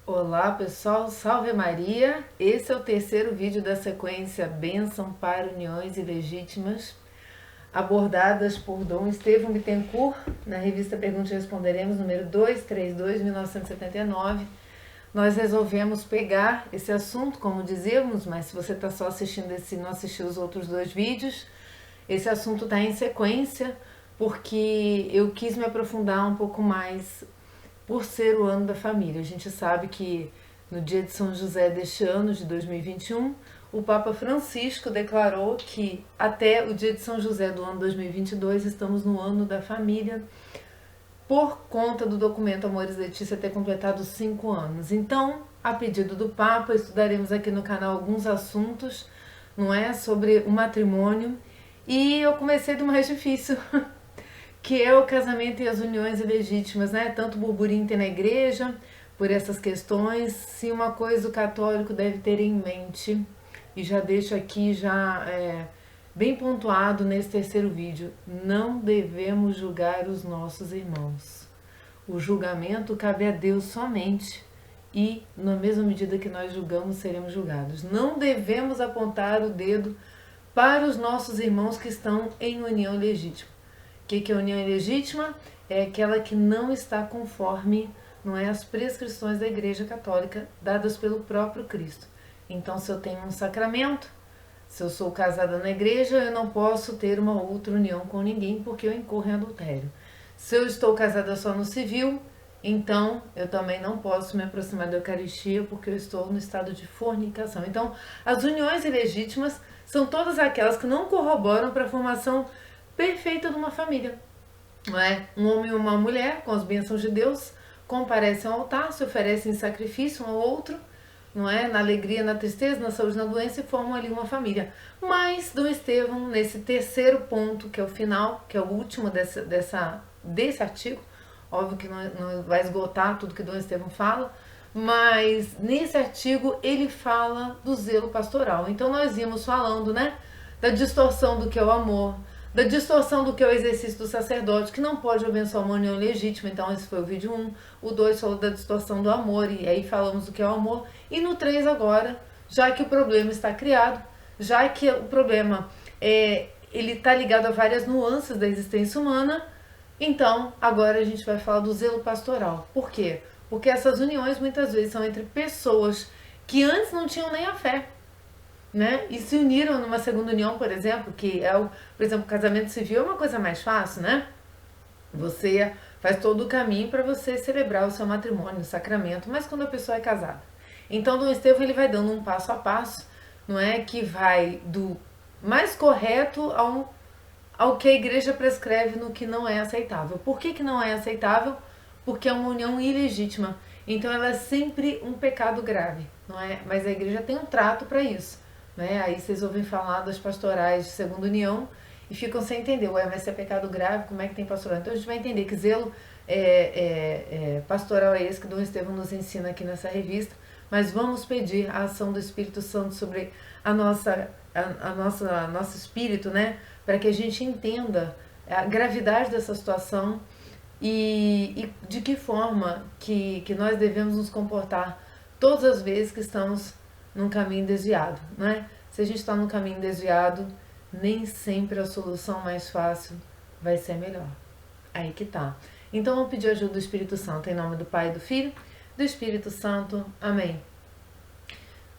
Olá pessoal, salve Maria! Esse é o terceiro vídeo da sequência Bênção para Uniões Ilegítimas, abordadas por Dom Estevão Bittencourt, na revista Pergunte e Responderemos, número 232, 1979. Nós resolvemos pegar esse assunto, como dizíamos, mas se você está só assistindo esse e não assistiu os outros dois vídeos, esse assunto está em sequência, porque eu quis me aprofundar um pouco mais por ser o ano da família. A gente sabe que no dia de São José deste ano, de 2021, o Papa Francisco declarou que até o dia de São José do ano 2022 estamos no ano da família, por conta do documento Amoris Laetitia ter completado 5 anos. Então, a pedido do Papa, estudaremos aqui no canal alguns assuntos, não é, sobre o matrimônio. E eu comecei do mais difícil, que é o casamento e as uniões ilegítimas, né? Tanto burburinho tem na igreja por essas questões. Se uma coisa o católico deve ter em mente, e já deixo aqui bem pontuado nesse terceiro vídeo, não devemos julgar os nossos irmãos. O julgamento cabe a Deus somente, e na mesma medida que nós julgamos, seremos julgados. Não devemos apontar o dedo para os nossos irmãos que estão em união legítima. O que é união ilegítima? É aquela que não está conforme, não é, as prescrições da Igreja Católica dadas pelo próprio Cristo. Então, se eu tenho um sacramento, se eu sou casada na igreja, eu não posso ter uma outra união com ninguém porque eu incorro em adultério. Se eu estou casada só no civil, então eu também não posso me aproximar da Eucaristia porque eu estou no estado de fornicação. Então, as uniões ilegítimas são todas aquelas que não corroboram para a formação perfeita de uma família. Não é? Um homem e uma mulher, com as bênçãos de Deus, comparecem ao altar, se oferecem sacrifício um ao outro, não é? Na alegria, na tristeza, na saúde, na doença, e formam ali uma família. Mas Dom Estevão, nesse terceiro ponto, que é o final, que é o último desse artigo, óbvio que não vai esgotar tudo que Dom Estevão fala, mas nesse artigo ele fala do zelo pastoral. Então nós íamos falando, né, da distorção do que é o amor, da distorção do que é o exercício do sacerdote, que não pode abençoar uma união legítima. Então esse foi o vídeo 1, o 2 falou da distorção do amor, e aí falamos do que é o amor, e no 3 agora, já que o problema está criado, já que o problema ele está ligado a várias nuances da existência humana, então agora a gente vai falar do zelo pastoral. Por quê? Porque essas uniões muitas vezes são entre pessoas que antes não tinham nem a fé, né? E se uniram numa segunda união, por exemplo, que é por exemplo, o casamento civil é uma coisa mais fácil, né? Você faz todo o caminho para você celebrar o seu matrimônio, o sacramento, mas quando a pessoa é casada. Então, Dom Estevão ele vai dando um passo a passo, não é, que vai do mais correto ao que a igreja prescreve no que não é aceitável. Por que não é aceitável? Porque é uma união ilegítima. Então ela é sempre um pecado grave, não é? Mas a igreja tem um trato para isso. Né? Aí vocês ouvem falar das pastorais de segunda união e ficam sem entender, ué, mas se é pecado grave, como é que tem pastoral? Então a gente vai entender que zelo pastoral é esse que Dom Estevão nos ensina aqui nessa revista, mas vamos pedir a ação do Espírito Santo sobre nosso espírito, né? Para que a gente entenda a gravidade dessa situação e de que forma que nós devemos nos comportar todas as vezes que estamos num caminho desviado, não é? Se a gente está num caminho desviado, nem sempre a solução mais fácil vai ser melhor. Aí que tá. Então vamos pedir ajuda do Espírito Santo, em nome do Pai, do Filho, do Espírito Santo. Amém.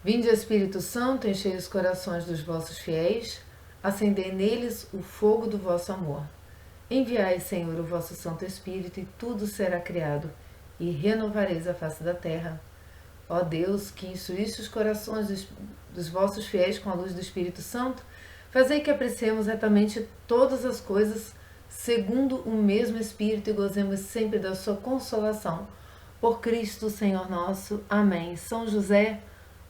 Vinde, Espírito Santo, enchei os corações dos vossos fiéis, acendei neles o fogo do vosso amor. Enviai, Senhor, o vosso Santo Espírito, e tudo será criado, e renovareis a face da terra. Ó Deus, que instruíste os corações dos vossos fiéis com a luz do Espírito Santo, fazei que apreciemos retamente todas as coisas segundo o mesmo Espírito e gozemos sempre da sua consolação. Por Cristo, Senhor nosso. Amém. São José,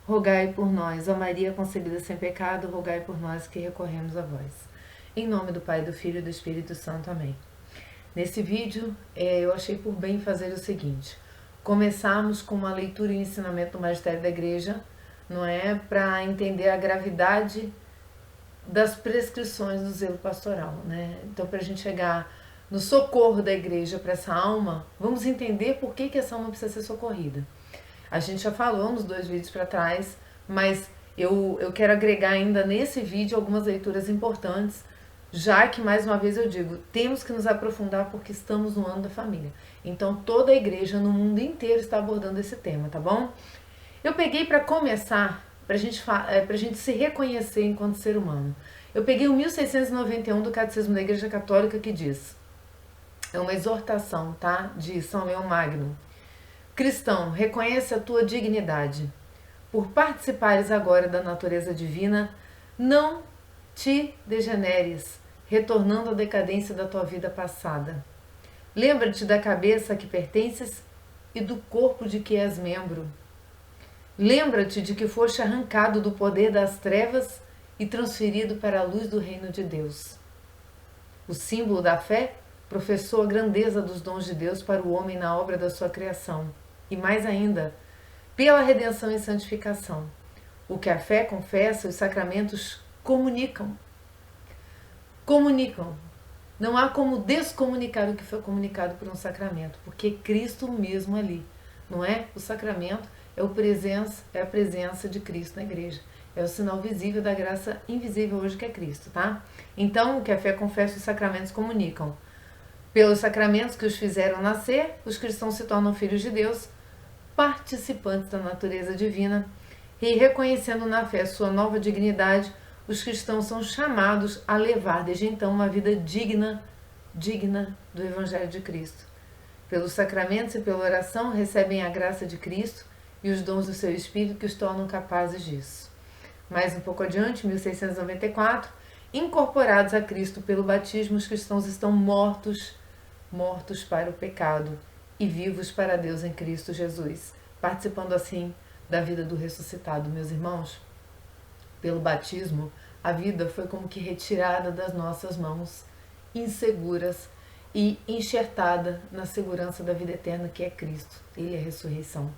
rogai por nós. Ó Maria concebida sem pecado, rogai por nós que recorremos a vós. Em nome do Pai, do Filho e do Espírito Santo. Amém. Nesse vídeo, eu achei por bem fazer o seguinte: começarmos com uma leitura e ensinamento do Magistério da Igreja, não é? Para entender a gravidade das prescrições do zelo pastoral, né? Então, para a gente chegar no socorro da Igreja para essa alma, vamos entender por que essa alma precisa ser socorrida. A gente já falou nos 2 vídeos para trás, mas eu quero agregar ainda nesse vídeo algumas leituras importantes, já que, mais uma vez eu digo, temos que nos aprofundar porque estamos no ano da família. Então toda a igreja no mundo inteiro está abordando esse tema, tá bom? Eu peguei para começar, para a gente se reconhecer enquanto ser humano. Eu peguei o 1691 do Catecismo da Igreja Católica que diz, é uma exortação, tá? De São Leão Magno. Cristão, reconhece a tua dignidade. Por participares agora da natureza divina, não te degeneres, retornando à decadência da tua vida passada. Lembra-te da cabeça a que pertences e do corpo de que és membro. Lembra-te de que foste arrancado do poder das trevas e transferido para a luz do reino de Deus. O símbolo da fé professou a grandeza dos dons de Deus para o homem na obra da sua criação, e mais ainda, pela redenção e santificação. O que a fé confessa, os sacramentos comunicam. Comunicam. Não há como descomunicar o que foi comunicado por um sacramento, porque Cristo mesmo ali, não é? O sacramento é a presença de Cristo na igreja. É o sinal visível da graça invisível hoje que é Cristo, tá? Então, o que a fé confessa, os sacramentos comunicam. Pelos sacramentos que os fizeram nascer, os cristãos se tornam filhos de Deus, participantes da natureza divina, e reconhecendo na fé sua nova dignidade, os cristãos são chamados a levar desde então uma vida digna do Evangelho de Cristo. Pelos sacramentos e pela oração recebem a graça de Cristo e os dons do seu Espírito que os tornam capazes disso. Mais um pouco adiante, 1694, incorporados a Cristo pelo batismo, os cristãos estão mortos para o pecado e vivos para Deus em Cristo Jesus, participando assim da vida do ressuscitado. Meus irmãos, pelo batismo, a vida foi como que retirada das nossas mãos, inseguras, e enxertada na segurança da vida eterna que é Cristo. Ele é a ressurreição.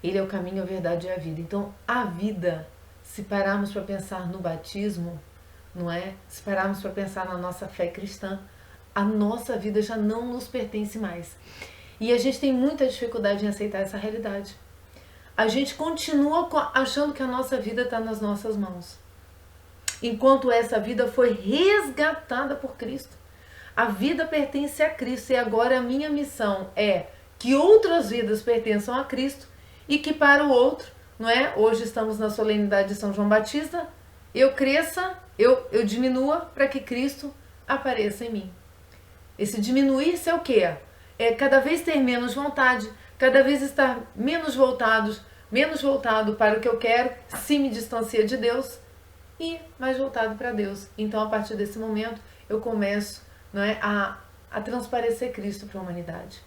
Ele é o caminho, a verdade e a vida. Então, a vida, se pararmos para pensar no batismo, não é? Se pararmos para pensar na nossa fé cristã, a nossa vida já não nos pertence mais. E a gente tem muita dificuldade em aceitar essa realidade. A gente continua achando que a nossa vida está nas nossas mãos, enquanto essa vida foi resgatada por Cristo. A vida pertence a Cristo e agora a minha missão é que outras vidas pertençam a Cristo e que para o outro, não é? Hoje estamos na solenidade de São João Batista, eu cresça, eu diminua para que Cristo apareça em mim. Esse diminuir-se é o quê? É cada vez ter menos vontade, cada vez estar menos voltado para o que eu quero, se me distancia de Deus, e mais voltado para Deus. Então, a partir desse momento, eu começo, não é, a transparecer Cristo para a humanidade.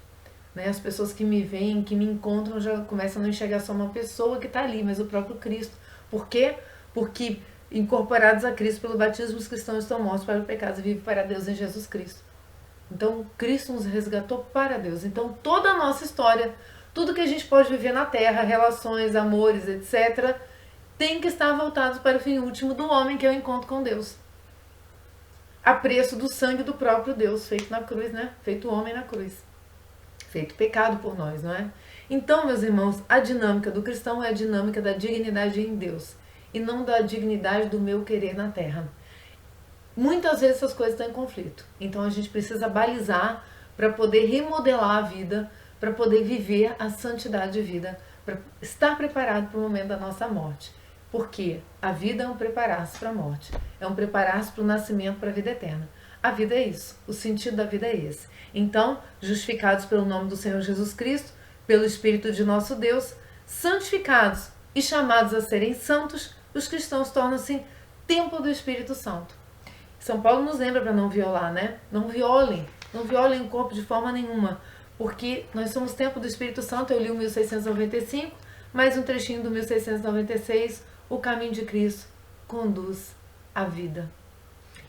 Né? As pessoas que me veem, que me encontram, já começam a não enxergar só uma pessoa que está ali, mas o próprio Cristo. Por quê? Porque, incorporados a Cristo pelo batismo, os cristãos estão mortos para o pecado e vivem para Deus em Jesus Cristo. Então, Cristo nos resgatou para Deus. Então, toda a nossa história, tudo que a gente pode viver na Terra, relações, amores, etc., tem que estar voltado para o fim último do homem, que é o encontro com Deus. A preço do sangue do próprio Deus, feito na cruz, né? Feito homem na cruz. Feito pecado por nós, não é? Então, meus irmãos, a dinâmica do cristão é a dinâmica da dignidade em Deus, e não da dignidade do meu querer na Terra. Muitas vezes essas coisas estão em conflito. Então, a gente precisa balizar para poder remodelar a vida, para poder viver a santidade de vida, para estar preparado para o momento da nossa morte. Porque a vida é um preparar-se para a morte, é um preparar-se para o nascimento, para a vida eterna. A vida é isso, o sentido da vida é esse. Então, justificados pelo nome do Senhor Jesus Cristo, pelo Espírito de nosso Deus, santificados e chamados a serem santos, os cristãos tornam-se templo do Espírito Santo. São Paulo nos lembra para não violar, né? Não violem o corpo de forma nenhuma, porque nós somos templo do Espírito Santo. Eu li o 1695, mais um trechinho do 1696, o caminho de Cristo conduz à vida.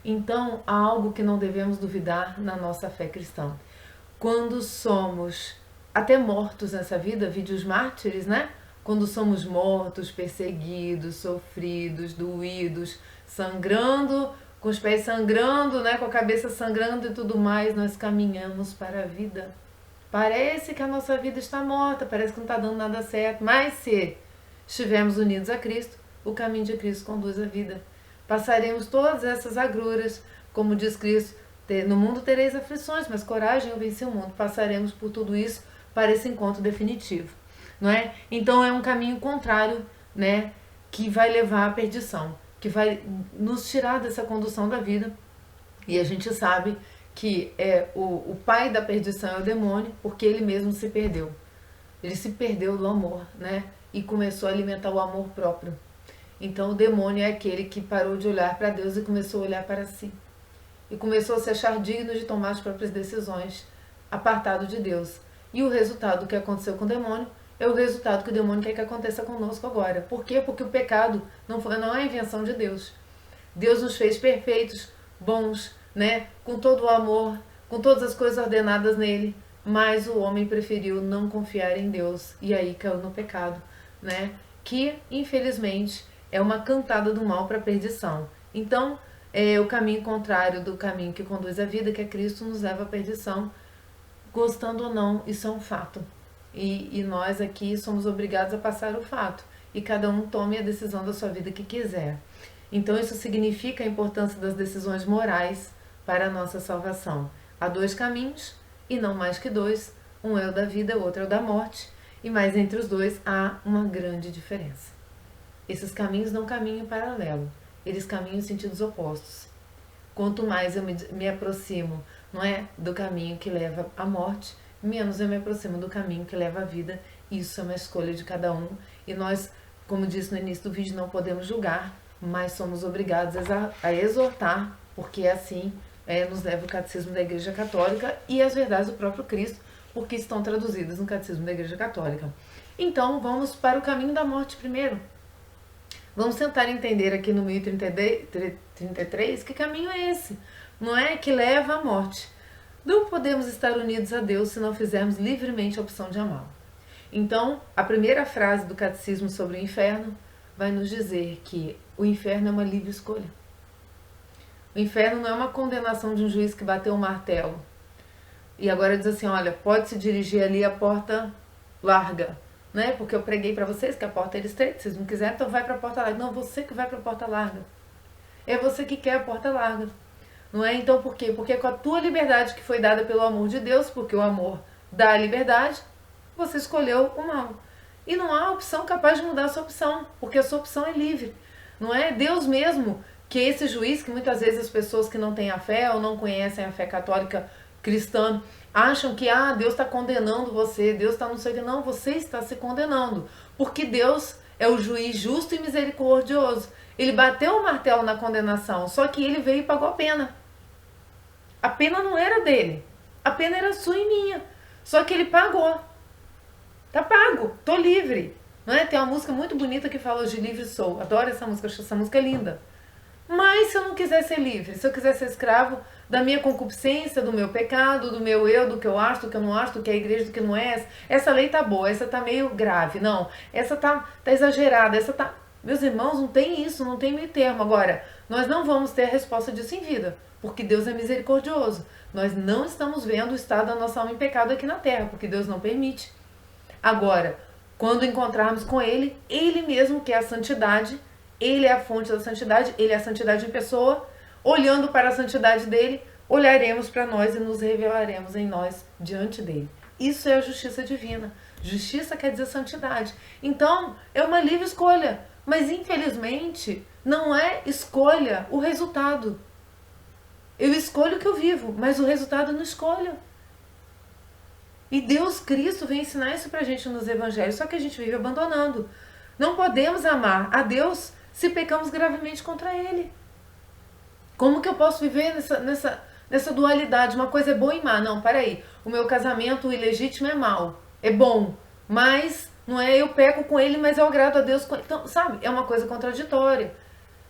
Então, há algo que não devemos duvidar na nossa fé cristã. Quando somos até mortos nessa vida, vide os mártires, né? Quando somos mortos, perseguidos, sofridos, doídos, sangrando, com os pés sangrando, né? Com a cabeça sangrando e tudo mais, nós caminhamos para a vida. Parece que a nossa vida está morta, parece que não está dando nada certo, mas se estivermos unidos a Cristo, o caminho de Cristo conduz à vida. Passaremos todas essas agruras, como diz Cristo, no mundo tereis aflições, mas coragem, eu venci o mundo. Passaremos por tudo isso para esse encontro definitivo, não é? Então é um caminho contrário, né, que vai levar à perdição, que vai nos tirar dessa condução da vida. E a gente sabe que o pai da perdição é o demônio, porque ele mesmo se perdeu. Ele se perdeu do amor, né? E começou a alimentar o amor próprio. Então o demônio é aquele que parou de olhar para Deus e começou a olhar para si. E começou a se achar digno de tomar as próprias decisões, apartado de Deus. E o resultado que aconteceu com o demônio é o resultado que o demônio quer que aconteça conosco agora. Por quê? Porque o pecado não é invenção de Deus. Deus nos fez perfeitos, bons, né? Com todo o amor, com todas as coisas ordenadas nele. Mas o homem preferiu não confiar em Deus e aí caiu no pecado, né? Que, infelizmente, é uma cantada do mal para a perdição. Então, é o caminho contrário do caminho que conduz à vida, que é Cristo, nos leva à perdição, gostando ou não, isso é um fato. E nós aqui somos obrigados a passar o fato. E cada um tome a decisão da sua vida que quiser. Então, isso significa a importância das decisões morais para a nossa salvação. Há dois caminhos, e não mais que dois. Um é o da vida, o outro é o da morte. E mais entre os dois há uma grande diferença. Esses caminhos não caminham em paralelo. Eles caminham em sentidos opostos. Quanto mais eu me aproximo, não é, do caminho que leva à morte, menos eu me aproximo do caminho que leva à vida. Isso é uma escolha de cada um. E nós, como disse no início do vídeo, não podemos julgar, mas somos obrigados a exortar, porque assim nos leva o Catecismo da Igreja Católica e as verdades do próprio Cristo, porque estão traduzidas no Catecismo da Igreja Católica. Então, vamos para o caminho da morte primeiro. Vamos tentar entender aqui no 1033 que caminho é esse, não é? Que leva à morte. Não podemos estar unidos a Deus se não fizermos livremente a opção de amá-lo. Então, a primeira frase do Catecismo sobre o inferno vai nos dizer que o inferno é uma livre escolha. O inferno não é uma condenação de um juiz que bateu um martelo e agora diz assim, olha, pode se dirigir ali a porta larga, né? Porque eu preguei para vocês que a porta era estreita, se vocês não quiserem, então vai para a porta larga. Não, você que vai para a porta larga. É você que quer a porta larga. Não é? Então por quê? Porque com a tua liberdade que foi dada pelo amor de Deus, porque o amor dá a liberdade, você escolheu o mal. E não há opção capaz de mudar a sua opção, porque a sua opção é livre. Não é? Deus mesmo, que é esse juiz que muitas vezes as pessoas que não têm a fé ou não conhecem a fé católica cristã acham que Deus está condenando você, Deus está não sei o que. Não, você está se condenando, porque Deus é o juiz justo e misericordioso. Ele bateu o martelo na condenação, só que ele veio e pagou a pena. A pena não era dele, a pena era sua e minha, só que ele pagou. Tá pago, tô livre. Não é? Tem uma música muito bonita que fala hoje livre sou. Adoro essa música, acho essa música linda. Mas se eu não quiser ser livre, se eu quiser ser escravo da minha concupiscência, do meu pecado, do meu eu, do que eu acho, do que eu não acho, do que é a igreja, do que não é, essa lei tá boa, essa tá meio grave, não, essa tá exagerada, essa tá... Meus irmãos, não tem isso, não tem meio termo. Agora, nós não vamos ter a resposta disso em vida, porque Deus é misericordioso. Nós não estamos vendo o estado da nossa alma em pecado aqui na terra, porque Deus não permite. Agora, quando encontrarmos com Ele, Ele mesmo que é a santidade, Ele é a fonte da santidade, Ele é a santidade em pessoa, olhando para a santidade dEle, olharemos para nós e nos revelaremos em nós diante dEle. Isso é a justiça divina. Justiça quer dizer santidade. Então, é uma livre escolha, mas infelizmente não é escolha o resultado. Eu escolho o que eu vivo, mas o resultado eu não escolho. E Deus, Cristo, vem ensinar isso pra gente nos evangelhos, só que a gente vive abandonando. Não podemos amar a Deus se pecamos gravemente contra Ele. Como que eu posso viver nessa dualidade? Uma coisa é boa e má. Não, peraí. O meu casamento ilegítimo é mau, é bom, mas não é, eu peco com ele, mas eu agrado a Deus. Então, sabe, é uma coisa contraditória.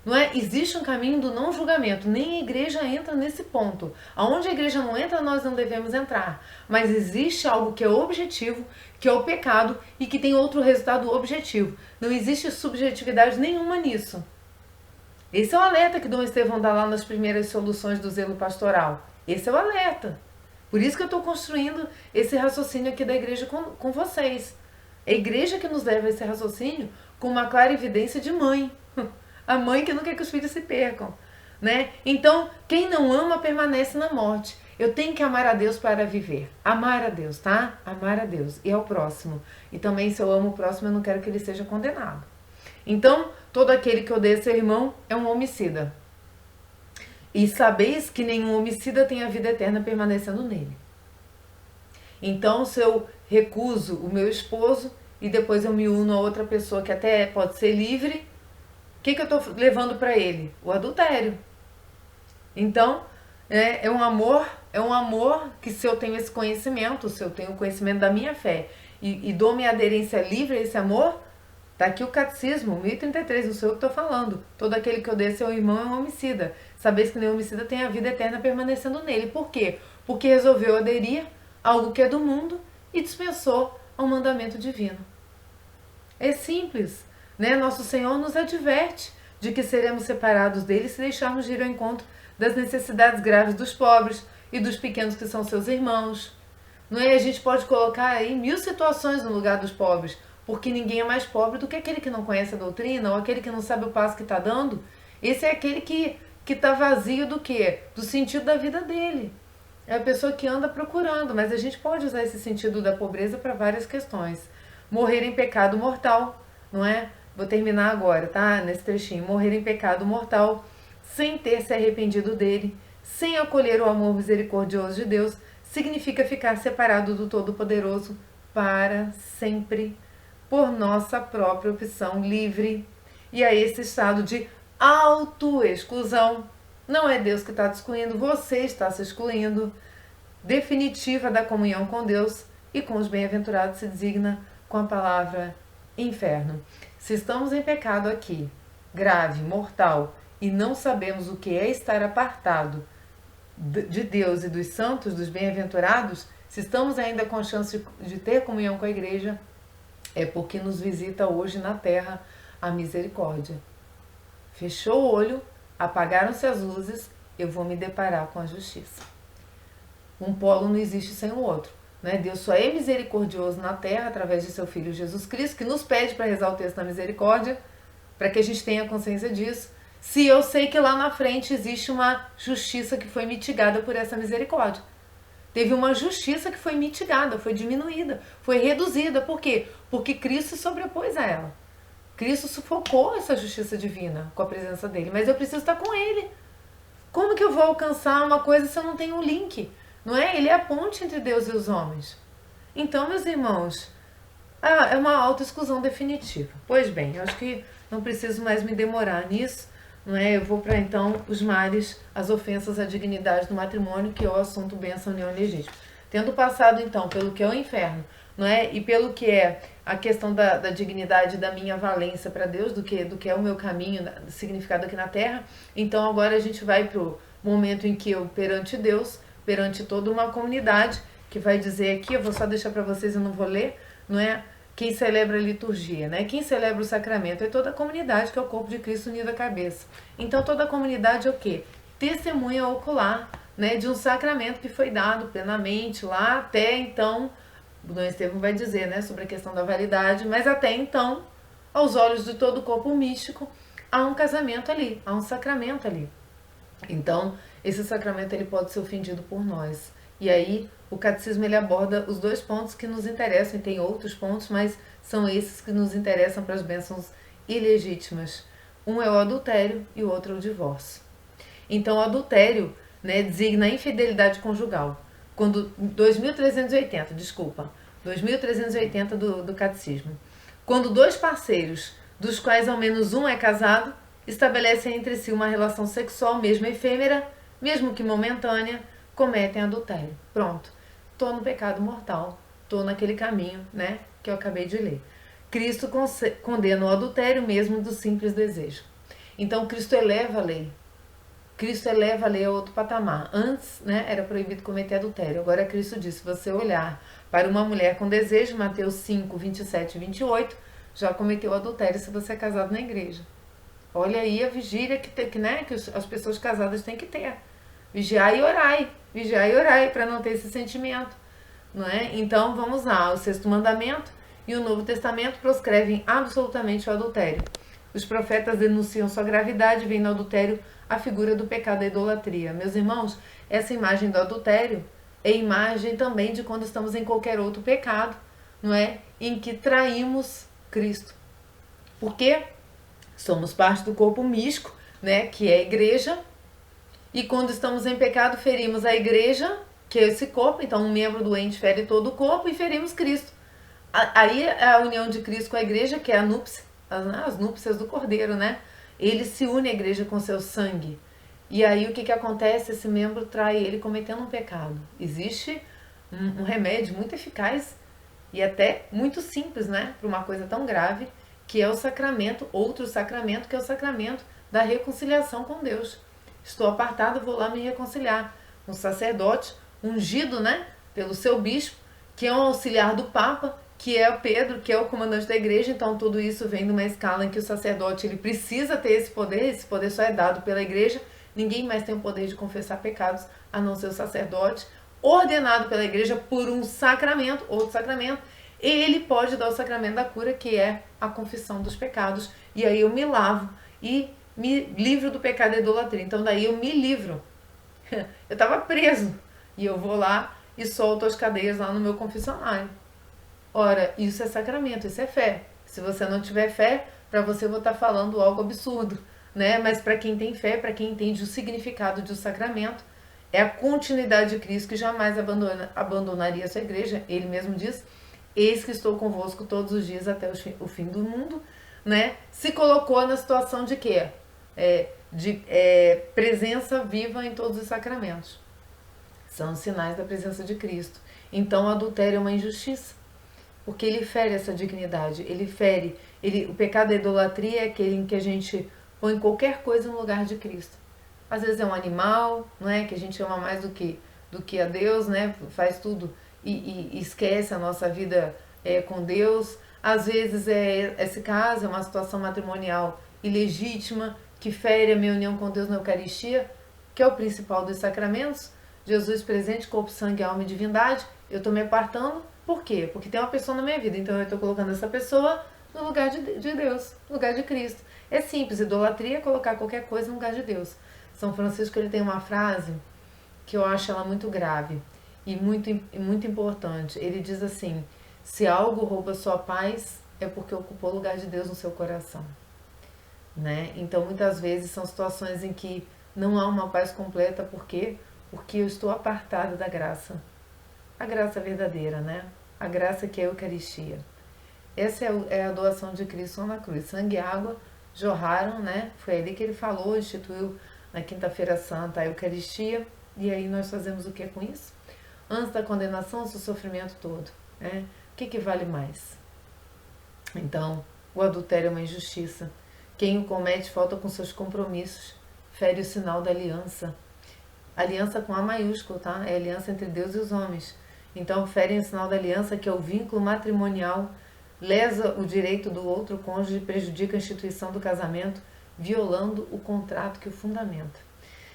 Não é? Existe um caminho do não julgamento, nem a igreja entra nesse ponto. Aonde a igreja não entra, nós não devemos entrar. Mas existe algo que é objetivo, que é o pecado e que tem outro resultado objetivo. Não existe subjetividade nenhuma nisso. Esse é o alerta que Dom Estevão dá lá nas primeiras soluções do zelo pastoral. Esse é o alerta. Por isso que eu estou construindo esse raciocínio aqui da igreja com vocês. É a igreja que nos leva a esse raciocínio com uma clara evidência de mãe. A mãe que não quer que os filhos se percam, né? Então, quem não ama permanece na morte. Eu tenho que amar a Deus para viver. Amar a Deus, tá? Amar a Deus. E ao próximo. E também, se eu amo o próximo, eu não quero que ele seja condenado. Então, todo aquele que odeia seu irmão é um homicida. E sabeis que nenhum homicida tem a vida eterna permanecendo nele. Então, se eu recuso o meu esposo e depois eu me uno a outra pessoa que até pode ser livre, o que eu estou levando para ele? O adultério. Então, é um amor que, se eu tenho esse conhecimento, se eu tenho o conhecimento da minha fé e dou minha aderência livre a esse amor, tá aqui o catecismo, 1033, não sou eu que estou falando. Todo aquele que odeia seu irmão é um homicida. Sabeis que nenhum homicida tem a vida eterna permanecendo nele. Por quê? Porque resolveu aderir a algo que é do mundo e dispensou ao mandamento divino. É simples, né? Nosso Senhor nos adverte de que seremos separados dele se deixarmos de ir ao encontro das necessidades graves dos pobres e dos pequenos que são seus irmãos. Não é? A gente pode colocar aí 1000 situações no lugar dos pobres, porque ninguém é mais pobre do que aquele que não conhece a doutrina ou aquele que não sabe o passo que está dando. Esse é aquele que está vazio do quê? Do sentido da vida dele. É a pessoa que anda procurando, mas a gente pode usar esse sentido da pobreza para várias questões. Morrer em pecado mortal, não é? Vou terminar agora, tá? Nesse trechinho. Morrer em pecado mortal, sem ter se arrependido dele, sem acolher o amor misericordioso de Deus, significa ficar separado do Todo-Poderoso para sempre, por nossa própria opção livre. E a esse estado de autoexclusão. Não é Deus que está te excluindo, você está se excluindo. Definitiva da comunhão com Deus e com os bem-aventurados se designa com a palavra inferno. Se estamos em pecado aqui, grave, mortal, e não sabemos o que é estar apartado de Deus e dos santos, dos bem-aventurados, se estamos ainda com a chance de ter comunhão com a igreja, é porque nos visita hoje na terra a misericórdia. Fechou o olho, apagaram-se as luzes, eu vou me deparar com a justiça. Um polo não existe sem o outro. Né? Deus só é misericordioso na terra através de seu Filho Jesus Cristo, que nos pede para rezar o texto da misericórdia, para que a gente tenha consciência disso. Se eu sei que lá na frente existe uma justiça que foi mitigada por essa misericórdia. Teve uma justiça que foi mitigada, foi diminuída, foi reduzida. Por quê? Porque Cristo se sobrepôs a ela. Cristo sufocou essa justiça divina com a presença dele, mas eu preciso estar com ele. Como que eu vou alcançar uma coisa se eu não tenho um link? Não é? Ele é a ponte entre Deus e os homens. Então, meus irmãos, é uma autoexclusão definitiva. Pois bem, eu acho que não preciso mais me demorar nisso. Não é? Eu vou para, então, os males, as ofensas à dignidade do matrimônio, que é o assunto bênção, união legítima. Tendo passado, então, pelo que é o inferno, não é? E pelo que é a questão da dignidade da minha valência para Deus, do que é o meu caminho, do significado aqui na Terra, então agora a gente vai para o momento em que eu, perante Deus, perante toda uma comunidade, que vai dizer aqui, eu vou só deixar para vocês, eu não vou ler, não é? Quem celebra a liturgia, né? Quem celebra o sacramento é toda a comunidade, que é o corpo de Cristo unido à cabeça. Então toda a comunidade é o quê? Testemunha ocular, né? De um sacramento que foi dado plenamente lá até então, o Dom Estevão vai dizer, né? Sobre a questão da validade, mas até então, aos olhos de todo o corpo místico, há um casamento ali, há um sacramento ali. Então, esse sacramento ele pode ser ofendido por nós. E aí, o catecismo ele aborda os dois pontos que nos interessam, e tem outros pontos, mas são esses que nos interessam para as bênçãos ilegítimas. Um é o adultério e o outro é o divórcio. Então, o adultério, né, designa a infidelidade conjugal. Quando 2380 do catecismo. Quando dois parceiros, dos quais ao menos um é casado, estabelecem entre si uma relação sexual, mesmo efêmera, mesmo que momentânea, cometem adultério. Pronto. Estou no pecado mortal. Estou naquele caminho, né, que eu acabei de ler. Cristo condena o adultério mesmo do simples desejo. Então, Cristo eleva a lei. Cristo eleva a lei a outro patamar. Antes, né, era proibido cometer adultério. Agora, Cristo diz, se você olhar para uma mulher com desejo, Mateus 5, 27 e 28, já cometeu adultério se você é casado na igreja. Olha aí a vigília que as pessoas casadas têm que ter. Vigiai e orai. vigiai e orai para não ter esse sentimento, não é? Então vamos lá, o sexto mandamento e o Novo Testamento proscrevem absolutamente o adultério. Os profetas denunciam sua gravidade, vem no adultério a figura do pecado da idolatria. Meus irmãos, essa imagem do adultério é imagem também de quando estamos em qualquer outro pecado, não é? Em que traímos Cristo. Porque somos parte do corpo místico, né, que é a igreja, e quando estamos em pecado ferimos a igreja, que é esse corpo, então um membro doente fere todo o corpo e ferimos Cristo. Aí a união de Cristo com a igreja, que é a núpcia, as núpcias do Cordeiro, né? Ele se une à igreja com seu sangue. E aí o que acontece? Esse membro trai ele cometendo um pecado. Existe um remédio muito eficaz e até muito simples, né? Para uma coisa tão grave, que é o sacramento, outro sacramento, que é o sacramento da reconciliação com Deus. Estou apartado, vou lá me reconciliar. Um sacerdote ungido, né? Pelo seu bispo, que é um auxiliar do Papa, que é o Pedro, que é o comandante da igreja. Então tudo isso vem de uma escala em que o sacerdote ele precisa ter esse poder só é dado pela igreja. Ninguém mais tem o poder de confessar pecados a não ser o sacerdote, ordenado pela igreja por um sacramento, outro sacramento. Ele pode dar o sacramento da cura, que é a confissão dos pecados. E aí eu me lavo e me livro do pecado da idolatria. Então daí eu me livro. Eu estava preso e eu vou lá e solto as cadeias lá no meu confessionário. Ora, isso é sacramento, isso é fé. Se você não tiver fé, para você eu vou estar falando algo absurdo, né? Mas para quem tem fé, para quem entende o significado de um sacramento, é a continuidade de Cristo que jamais abandonaria a sua igreja. Ele mesmo diz: eis que estou convosco todos os dias até o fim do mundo, né? Se colocou na situação de quê? De presença viva em todos os sacramentos. São sinais da presença de Cristo. Então o adultério é uma injustiça, porque ele fere essa dignidade, o pecado da idolatria é aquele em que a gente põe qualquer coisa no lugar de Cristo. Às vezes é um animal, não é, que a gente ama mais do que a Deus, né? Faz tudo e esquece a nossa vida com Deus. Às vezes esse caso é uma situação matrimonial ilegítima que fere a minha união com Deus na Eucaristia, que é o principal dos sacramentos. Jesus presente, corpo, sangue, alma e divindade. Eu estou me apartando. Por quê? Porque tem uma pessoa na minha vida, então eu estou colocando essa pessoa no lugar de Deus, no lugar de Cristo. É simples, idolatria é colocar qualquer coisa no lugar de Deus. São Francisco ele tem uma frase que eu acho ela muito grave e muito importante. Ele diz assim: se algo rouba sua paz, é porque ocupou o lugar de Deus no seu coração. Né? Então muitas vezes são situações em que não há uma paz completa, por quê? Porque eu estou apartada da graça. A graça verdadeira, né? A graça que é a Eucaristia. Essa é a doação de Cristo na cruz. Sangue e água jorraram, né? Foi ali que ele falou, instituiu na quinta-feira santa a Eucaristia. E aí nós fazemos o que com isso? Antes da condenação, o sofrimento todo. Né? O que vale mais? Então, o adultério é uma injustiça. Quem o comete falta com seus compromissos, fere o sinal da aliança. Aliança com A maiúsculo, tá? É a aliança entre Deus e os homens. Então, ferem o sinal da aliança, que é o vínculo matrimonial, lesa o direito do outro cônjuge e prejudica a instituição do casamento, violando o contrato que o fundamenta.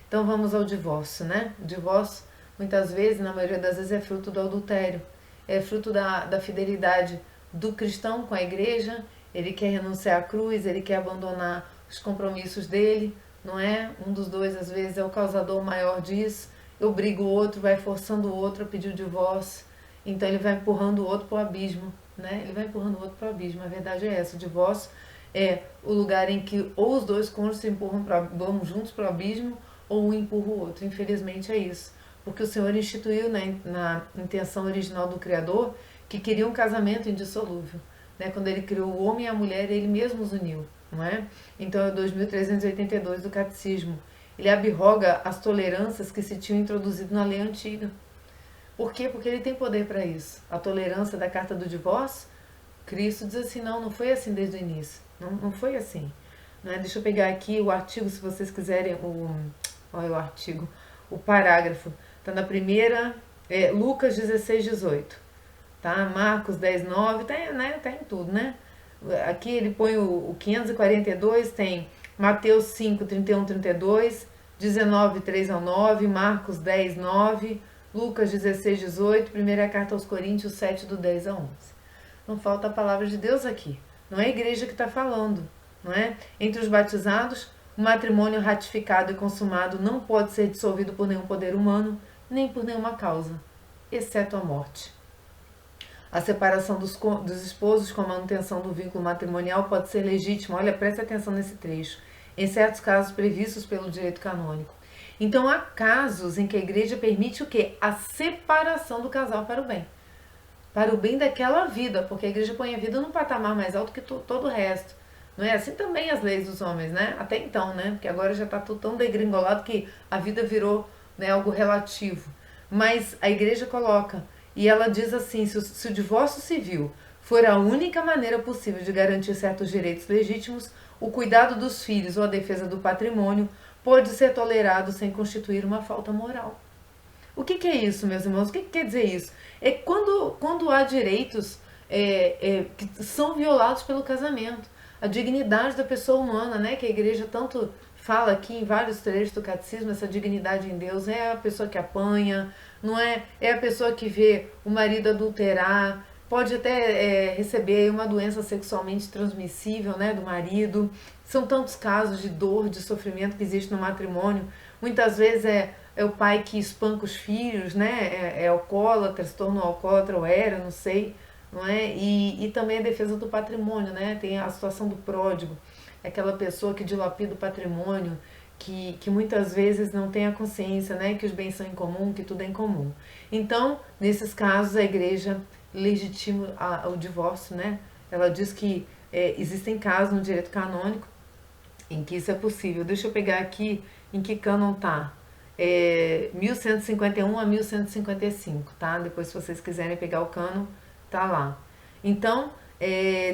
Então, vamos ao divórcio, né? O divórcio, muitas vezes, na maioria das vezes, é fruto do adultério. É fruto da fidelidade do cristão com a igreja. Ele quer renunciar à cruz, ele quer abandonar os compromissos dele, não é? Um dos dois, às vezes, é o causador maior disso. Obriga o outro, vai forçando o outro a pedir o divórcio. Então ele vai empurrando o outro para o abismo, né? Ele vai empurrando o outro para o abismo. A verdade é essa: o divórcio é o lugar em que ou os dois cônjuges se vão juntos para o abismo, ou um empurra o outro. Infelizmente é isso. Porque o Senhor instituiu na intenção original do Criador que queria um casamento indissolúvel. Né? Quando ele criou o homem e a mulher, ele mesmo os uniu. Não é? Então é o 2382 do Catecismo. Ele abroga as tolerâncias que se tinham introduzido na lei antiga. Por quê? Porque ele tem poder para isso. A tolerância da carta do divórcio, Cristo diz assim: não foi assim desde o início. Não foi assim. Né? Deixa eu pegar aqui o artigo, se vocês quiserem, o parágrafo. Está na primeira, Lucas 16:18. Tá? Marcos 10:9, tá em tudo, né? Aqui ele põe o 542, tem Mateus 5:31-32, 19, 3 ao 9, Marcos 10, 9, Lucas 16, 18, primeira carta aos Coríntios 7, do 10 a 11. Não falta a palavra de Deus aqui. Não é a igreja que está falando, não é? Entre os batizados, o matrimônio ratificado e consumado não pode ser dissolvido por nenhum poder humano, nem por nenhuma causa, exceto a morte. A separação dos esposos com a manutenção do vínculo matrimonial pode ser legítima, olha, preste atenção nesse trecho, em certos casos previstos pelo direito canônico. Então há casos em que a igreja permite o quê? A separação do casal para o bem daquela vida, porque a igreja põe a vida num patamar mais alto que todo o resto. Não é assim também as leis dos homens, né? Até então, né? Porque agora já está tudo tão degringolado que a vida virou, né, algo relativo. Mas a igreja coloca, e ela diz assim, se o divórcio civil for a única maneira possível de garantir certos direitos legítimos, o cuidado dos filhos ou a defesa do patrimônio pode ser tolerado sem constituir uma falta moral. O que é isso, meus irmãos? O que quer dizer isso? É quando há direitos que são violados pelo casamento. A dignidade da pessoa humana, né? Que a igreja tanto fala aqui em vários trechos do catecismo, essa dignidade em Deus. É a pessoa que apanha, não é? É a pessoa que vê o marido adulterar, pode até receber uma doença sexualmente transmissível, né, do marido. São tantos casos de dor, de sofrimento que existe no matrimônio. Muitas vezes é o pai que espanca os filhos, né? É alcoólatra, se tornou alcoólatra ou era, não sei, não é? E também a defesa do patrimônio, né? Tem a situação do pródigo, aquela pessoa que dilapida o patrimônio, que muitas vezes não tem a consciência, né? Que os bens são em comum, que tudo é em comum. Então, nesses casos, a igreja legitima o divórcio, né? Ela diz que existem casos no direito canônico em que isso é possível. Deixa eu pegar aqui em que cânon tá. 1151 a 1155, tá? Depois, se vocês quiserem pegar o cânon, tá lá. Então,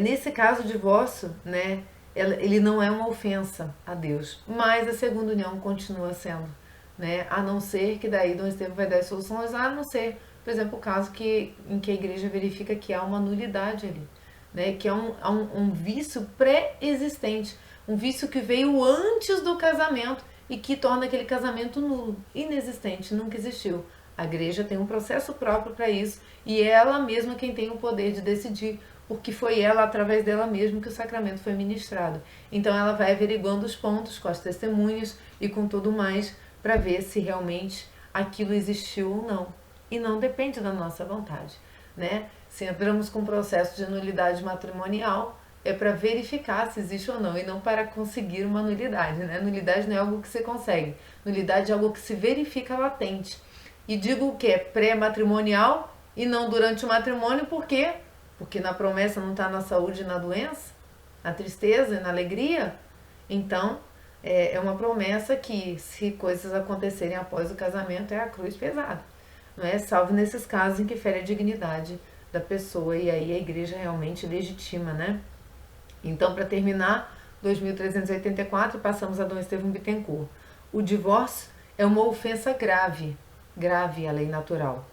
nesse caso, o divórcio, né, ele não é uma ofensa a Deus, mas a segunda união continua sendo, né? A não ser que daí Dom Estevão vai dar soluções, a não ser, por exemplo, o caso em que a igreja verifica que há uma nulidade ali, né? Que é um vício pré-existente, um vício que veio antes do casamento e que torna aquele casamento nulo, inexistente, nunca existiu. A igreja tem um processo próprio para isso e é ela mesma quem tem o poder de decidir, porque foi ela, através dela mesma, que o sacramento foi ministrado. Então ela vai averiguando os pontos com as testemunhas e com tudo mais para ver se realmente aquilo existiu ou não. E não depende da nossa vontade, né? Se entramos com um processo de nulidade matrimonial, é para verificar se existe ou não, e não para conseguir uma nulidade, né? Nulidade não é algo que se consegue, nulidade é algo que se verifica latente. E digo que é pré-matrimonial e não durante o matrimônio, por quê? Porque na promessa não está na saúde e na doença, na tristeza e na alegria. Então, é uma promessa que, se coisas acontecerem após o casamento, é a cruz pesada, não é? Salvo nesses casos em que fere a dignidade da pessoa, e aí a igreja realmente legitima, né? Então, para terminar, 2384, passamos a Dom Estevão Bittencourt. O divórcio é uma ofensa grave à lei natural.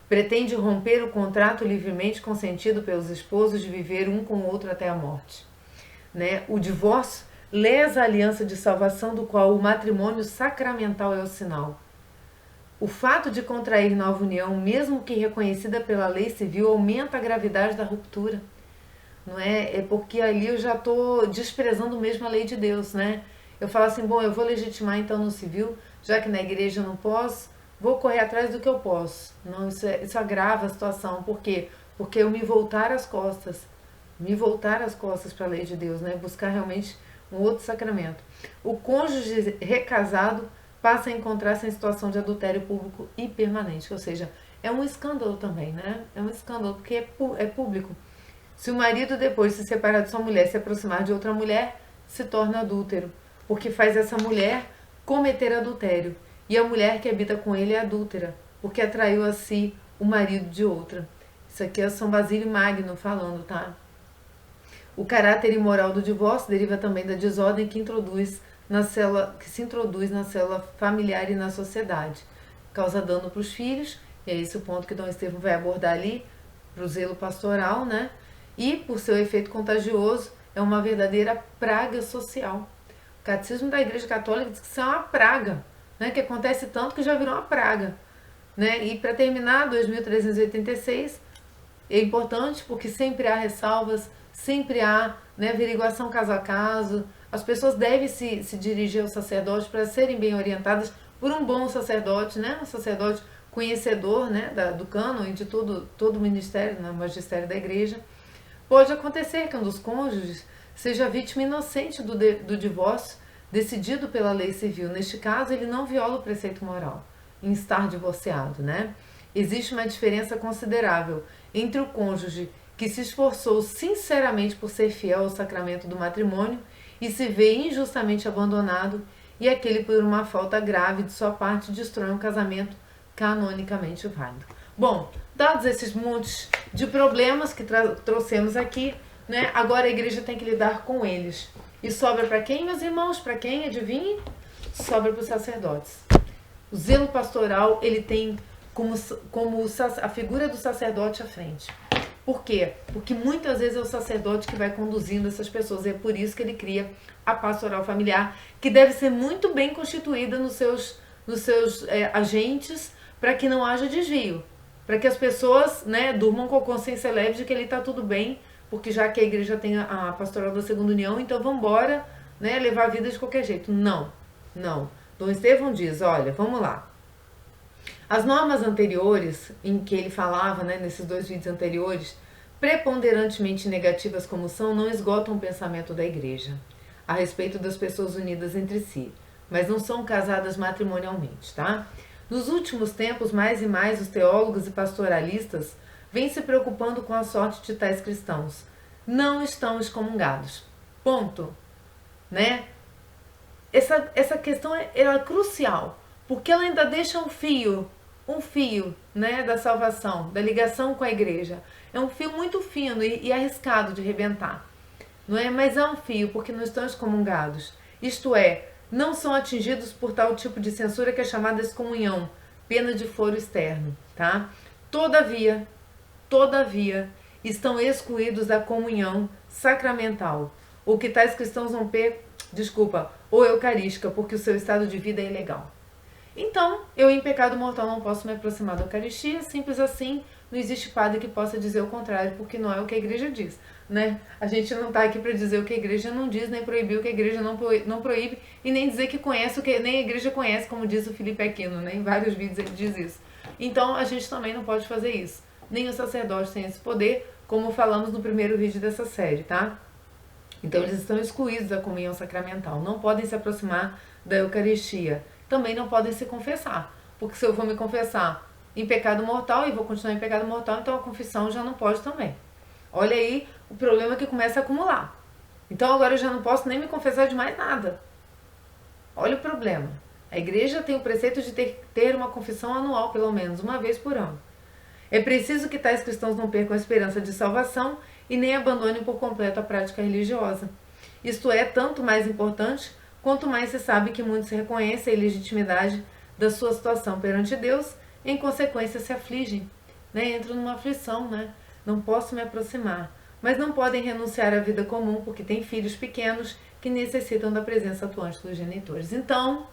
Pretende romper o contrato livremente consentido pelos esposos de viver um com o outro até a morte, né? O divórcio lesa a aliança de salvação do qual o matrimônio sacramental é o sinal. O fato de contrair nova união, mesmo que reconhecida pela lei civil, aumenta a gravidade da ruptura. Não é? É porque ali eu já estou desprezando mesmo a lei de Deus, né? Eu falo assim, bom, eu vou legitimar então no civil, já que na igreja eu não posso, vou correr atrás do que eu posso. Não, isso agrava a situação. Por quê? Porque eu me voltar as costas para a lei de Deus, né? Buscar realmente um outro sacramento. O cônjuge recasado passa a encontrar-se em situação de adultério público e permanente, ou seja, é um escândalo também, né? É um escândalo porque é público. Se o marido, depois de se separar de sua mulher, se aproximar de outra mulher, se torna adúltero, porque faz essa mulher cometer adultério. E a mulher que habita com ele é adúltera, porque atraiu a si o marido de outra. Isso aqui é São Basílio Magno falando, tá? O caráter imoral do divórcio deriva também da desordem que se introduz na célula familiar e na sociedade. Causa dano para os filhos, e é esse o ponto que Dom Estevão vai abordar ali, para o zelo pastoral, né? E, por seu efeito contagioso, é uma verdadeira praga social. O Catecismo da Igreja Católica diz que isso é uma praga, né? Que acontece tanto que já virou uma praga, né? E para terminar, 2386 é importante porque sempre há ressalvas, sempre há, né, averiguação caso a caso. As pessoas devem se dirigir ao sacerdote para serem bem orientadas por um bom sacerdote, né? Um sacerdote conhecedor, né, do cânon e de todo o ministério, né, magistério da igreja. Pode acontecer que um dos cônjuges seja vítima inocente do divórcio decidido pela lei civil. Neste caso, ele não viola o preceito moral em estar divorciado, né? Existe uma diferença considerável entre o cônjuge que se esforçou sinceramente por ser fiel ao sacramento do matrimônio e se vê injustamente abandonado e aquele por uma falta grave de sua parte destrói um casamento canonicamente válido. Bom, dados esses montes de problemas que trouxemos aqui, né, agora a igreja tem que lidar com eles. E sobra para quem, meus irmãos? Para quem? Adivinhe? Sobra para os sacerdotes. O zelo pastoral, ele tem como a figura do sacerdote à frente. Por quê? Porque muitas vezes é o sacerdote que vai conduzindo essas pessoas. E é por isso que ele cria a pastoral familiar, que deve ser muito bem constituída nos seus agentes, para que não haja desvio. Para que as pessoas, né, durmam com a consciência leve de que ele está tudo bem, porque já que a igreja tem a pastoral da segunda união, então vamos embora, né, levar a vida de qualquer jeito. Não, não. Dom Estevão diz, olha, vamos lá. As normas anteriores, em que ele falava, né, nesses 2 vídeos anteriores, preponderantemente negativas como são, não esgotam o pensamento da igreja a respeito das pessoas unidas entre si, mas não são casadas matrimonialmente, tá? Nos últimos tempos, mais e mais, os teólogos e pastoralistas vêm se preocupando com a sorte de tais cristãos. Não estão excomungados. Ponto. Né? Essa questão é crucial, porque ela ainda deixa um fio, né, da salvação, da ligação com a igreja. É um fio muito fino e arriscado de rebentar. Não é? Mas é um fio, porque não estão excomungados. Isto é, não são atingidos por tal tipo de censura que é chamada excomunhão, pena de foro externo, tá? Todavia, estão excluídos da comunhão sacramental, ou que tais cristãos vão ou eucarística, porque o seu estado de vida é ilegal. Então, eu em pecado mortal não posso me aproximar da Eucaristia, simples assim, não existe padre que possa dizer o contrário, porque não é o que a igreja diz, né? A gente não está aqui para dizer o que a igreja não diz, nem proibir o que a igreja não proíbe, e nem dizer que conhece o que nem a igreja conhece, como diz o Felipe Aquino, né? Em vários vídeos ele diz isso. Então, a gente também não pode fazer isso. Nem os sacerdotes têm esse poder, como falamos no primeiro vídeo dessa série, tá? Então, eles estão excluídos da comunhão sacramental, não podem se aproximar da Eucaristia, também não podem se confessar, porque se eu vou me confessar em pecado mortal e vou continuar em pecado mortal, então a confissão já não pode também. Olha aí o problema que começa a acumular. Então agora eu já não posso nem me confessar de mais nada. Olha o problema. A igreja tem o preceito de ter uma confissão anual, pelo menos, uma vez por ano. É preciso que tais cristãos não percam a esperança de salvação e nem abandonem por completo a prática religiosa. Isto é tanto mais importante quanto mais se sabe que muitos reconhecem a ilegitimidade da sua situação perante Deus e, em consequência, se afligem, né? Entram numa aflição, né? Não posso me aproximar. Mas não podem renunciar à vida comum porque têm filhos pequenos que necessitam da presença atuante dos genitores. Então,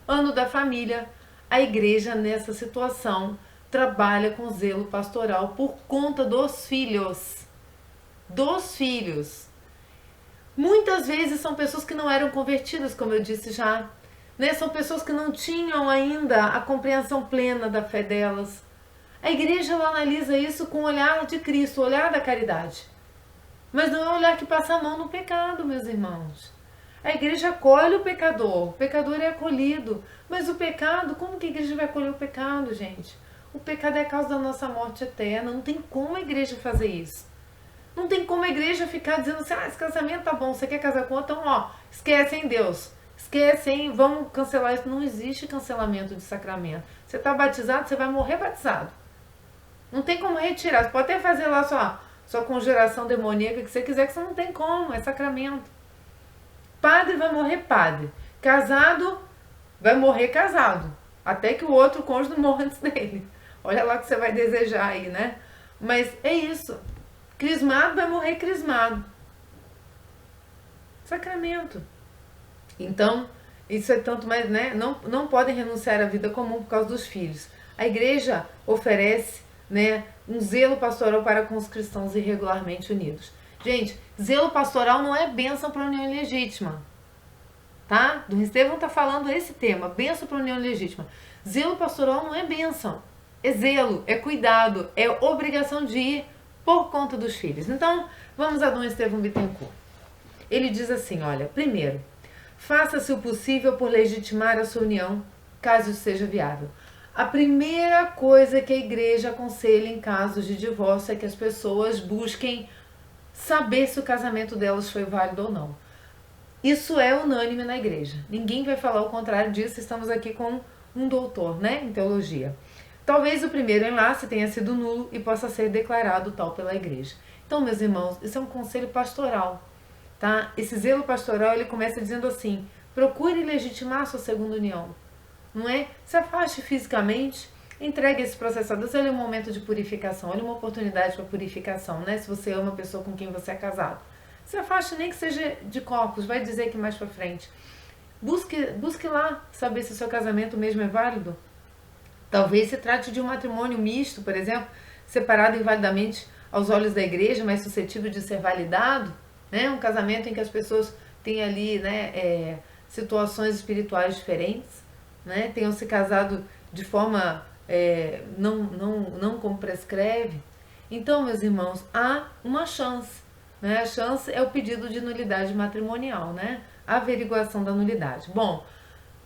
ano da família, a igreja nessa situação trabalha com zelo pastoral por conta dos filhos. Dos filhos. Muitas vezes são pessoas que não eram convertidas, como eu disse já. Né? São pessoas que não tinham ainda a compreensão plena da fé delas. A igreja ela analisa isso com o olhar de Cristo, o olhar da caridade. Mas não é um olhar que passa a mão no pecado, meus irmãos. A igreja acolhe o pecador é acolhido. Mas o pecado, como que a igreja vai acolher o pecado, gente? O pecado é a causa da nossa morte eterna. Não tem como a igreja fazer isso. Não tem como a igreja ficar dizendo assim, esse casamento tá bom, você quer casar com outro? Então, ó, esquece, hein, Deus. Esquece, hein, vamos cancelar isso. Não existe cancelamento de sacramento. Você tá batizado, você vai morrer batizado. Não tem como retirar. Você pode até fazer lá sua conjuração demoníaca que você quiser, que você não tem como, é sacramento. Padre vai morrer padre. Casado vai morrer casado. Até que o outro cônjuge morra antes dele. Olha lá o que você vai desejar aí, né? Mas é isso. Crismado vai morrer crismado. Sacramento. Então, isso é tanto mais, né? Não podem renunciar à vida comum por causa dos filhos. A igreja oferece, né, um zelo pastoral para com os cristãos irregularmente unidos. Gente, zelo pastoral não é bênção para a união legítima, tá? Dom Estevão está falando esse tema, bênção para a união legítima. Zelo pastoral não é bênção, é zelo, é cuidado, é obrigação de ir por conta dos filhos. Então, vamos a Dom Estevão Bittencourt. Ele diz assim, olha, primeiro, faça-se o possível por legitimar a sua união, caso isso seja viável. A primeira coisa que a igreja aconselha em casos de divórcio é que as pessoas busquem saber se o casamento delas foi válido ou não. Isso é unânime na igreja. Ninguém vai falar o contrário disso. Estamos aqui com um doutor, né, em teologia. Talvez o primeiro enlace tenha sido nulo e possa ser declarado tal pela igreja. Então, meus irmãos, isso é um conselho pastoral, tá? Esse zelo pastoral, ele começa dizendo assim, procure legitimar a sua segunda união. Não é? Se afaste fisicamente, entregue esse processo a Deus. Ele é um momento de purificação, ele é uma oportunidade para purificação, né? Se você ama a pessoa com quem você é casado. Se afaste, nem que seja de corpos, vai dizer que mais para frente. Busque lá saber se o seu casamento mesmo é válido. Talvez se trate de um matrimônio misto, por exemplo, separado invalidamente aos olhos da igreja, mas suscetível de ser validado, né? Um casamento em que as pessoas têm ali, né, situações espirituais diferentes, né? Tenham se casado de forma não como prescreve. Então, meus irmãos, há uma chance, né? A chance é o pedido de nulidade matrimonial, né? A averiguação da nulidade. Bom,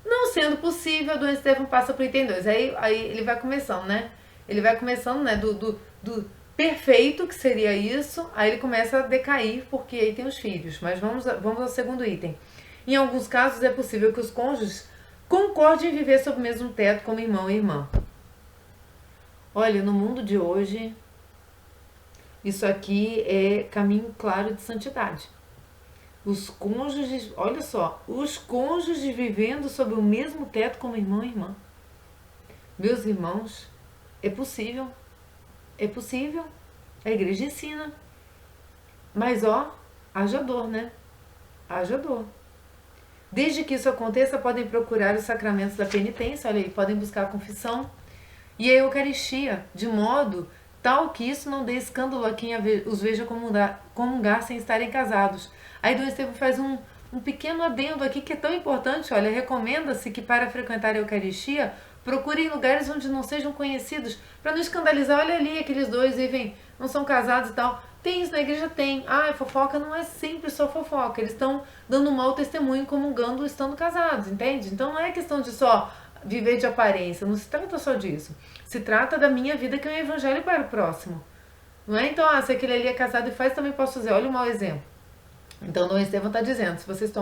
não sendo possível, Dom Estevão passa para o item 2. Aí ele vai começando, né? Ele vai começando, né, do perfeito, que seria isso, aí ele começa a decair, porque aí tem os filhos. Mas vamos ao segundo item. Em alguns casos é possível que os cônjuges concordem em viver sob o mesmo teto como irmão e irmã. Olha, no mundo de hoje, isso aqui é caminho claro de santidade. Os cônjuges, olha só, os cônjuges vivendo sob o mesmo teto como irmão e irmã. Meus irmãos, é possível. É possível. A igreja ensina. Mas, ó, haja dor, né? Haja dor. Desde que isso aconteça, podem procurar os sacramentos da penitência, olha aí, podem buscar a confissão e a Eucaristia, de modo tal que isso não dê escândalo a quem os veja comungar sem estarem casados. Aí Dom Estevão faz um pequeno adendo aqui que é tão importante, olha, recomenda-se que para frequentar a Eucaristia procurem lugares onde não sejam conhecidos, para não escandalizar, olha ali, aqueles dois vivem, não são casados e tal. Tem isso na igreja? Tem. Ah, fofoca não é sempre só fofoca. Eles estão dando um mau testemunho comungando estando casados, entende? Então não é questão de só viver de aparência, não se trata só disso. Se trata da minha vida, que é um evangelho para o próximo. Não é? Então, se aquele ali é casado e faz, também posso fazer. Olha o mau exemplo. Então, Dom Estevão está dizendo, se vocês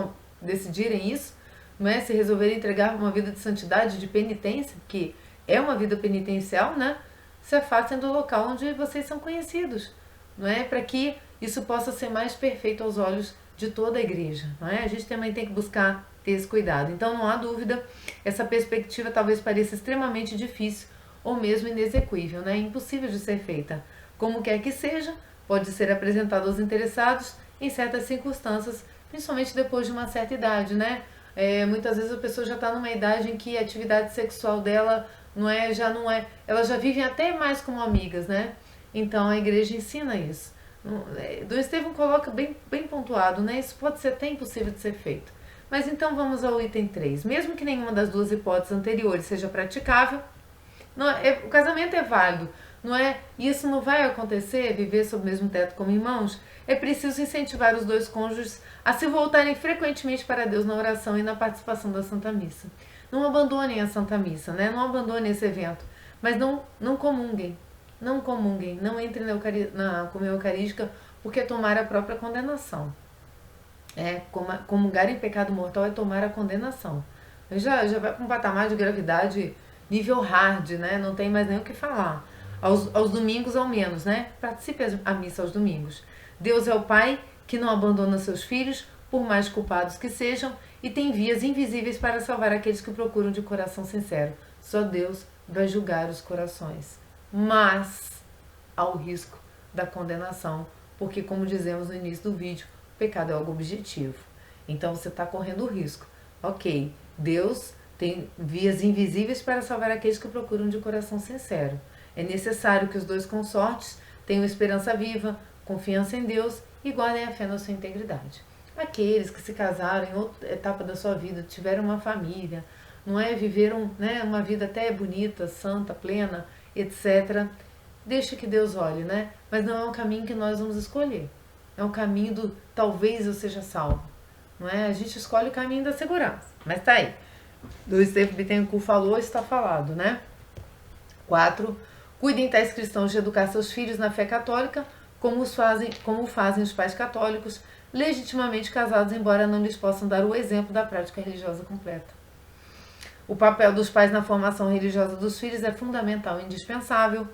decidirem isso, não é? Se resolverem entregar uma vida de santidade, de penitência, que é uma vida penitencial, né? Se afastem do local onde vocês são conhecidos, não é? Para que isso possa ser mais perfeito aos olhos de toda a igreja, não é? A gente também tem que buscar ter esse cuidado. Então, não há dúvida, essa perspectiva talvez pareça extremamente difícil ou mesmo inexequível, né? Impossível de ser feita. Como quer que seja, pode ser apresentado aos interessados em certas circunstâncias, principalmente depois de uma certa idade, né? Muitas vezes a pessoa já está numa idade em que a atividade sexual dela elas já vivem até mais como amigas, né? Então a igreja ensina isso. Dom Estevão coloca bem pontuado, né? Isso pode ser até impossível de ser feito. Mas então vamos ao item 3. Mesmo que nenhuma das duas hipóteses anteriores seja praticável, o casamento é válido, não é? Isso não vai acontecer, viver sob o mesmo teto como irmãos. É preciso incentivar os dois cônjuges a se voltarem frequentemente para Deus na oração e na participação da Santa Missa. Não abandonem a Santa Missa, né? Não abandonem esse evento, mas não comunguem. Não comunguem, não entrem na comunhão eucarística, porque é tomar a própria condenação. Comungar em pecado mortal é tomar a condenação. Já vai para um patamar de gravidade nível hard, né? Não tem mais nem o que falar. Aos domingos, ao menos, né? Participe a missa aos domingos. Deus é o Pai que não abandona seus filhos, por mais culpados que sejam, e tem vias invisíveis para salvar aqueles que procuram de coração sincero. Só Deus vai julgar os corações. Mas há o risco da condenação, porque, como dizemos no início do vídeo, o pecado é algo objetivo. Então você está correndo o risco. Ok, Deus tem vias invisíveis para salvar aqueles que procuram de coração sincero. É necessário que os dois consortes tenham esperança viva, confiança em Deus e guardem a fé na sua integridade. Aqueles que se casaram em outra etapa da sua vida, tiveram uma família, não é? Viveram, né, uma vida até bonita, santa, plena, etc. Deixa que Deus olhe, né? Mas não é um caminho que nós vamos escolher. É um caminho do talvez eu seja salvo. Não é? A gente escolhe o caminho da segurança. Mas tá aí. Do Estevam Bittencourt falou, está falado, né? 4. Cuidem tais cristãos de educar seus filhos na fé católica, como fazem os pais católicos, legitimamente casados, embora não lhes possam dar o exemplo da prática religiosa completa. O papel dos pais na formação religiosa dos filhos é fundamental e indispensável,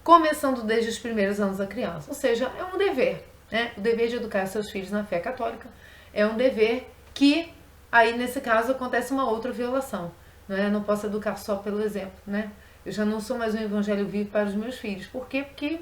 começando desde os primeiros anos da criança. Ou seja, é um dever, né? O dever de educar seus filhos na fé católica é um dever que, aí nesse caso, acontece uma outra violação. Né? Eu não posso educar só pelo exemplo, né? Eu já não sou mais um evangelho vivo para os meus filhos. Por quê? Porque,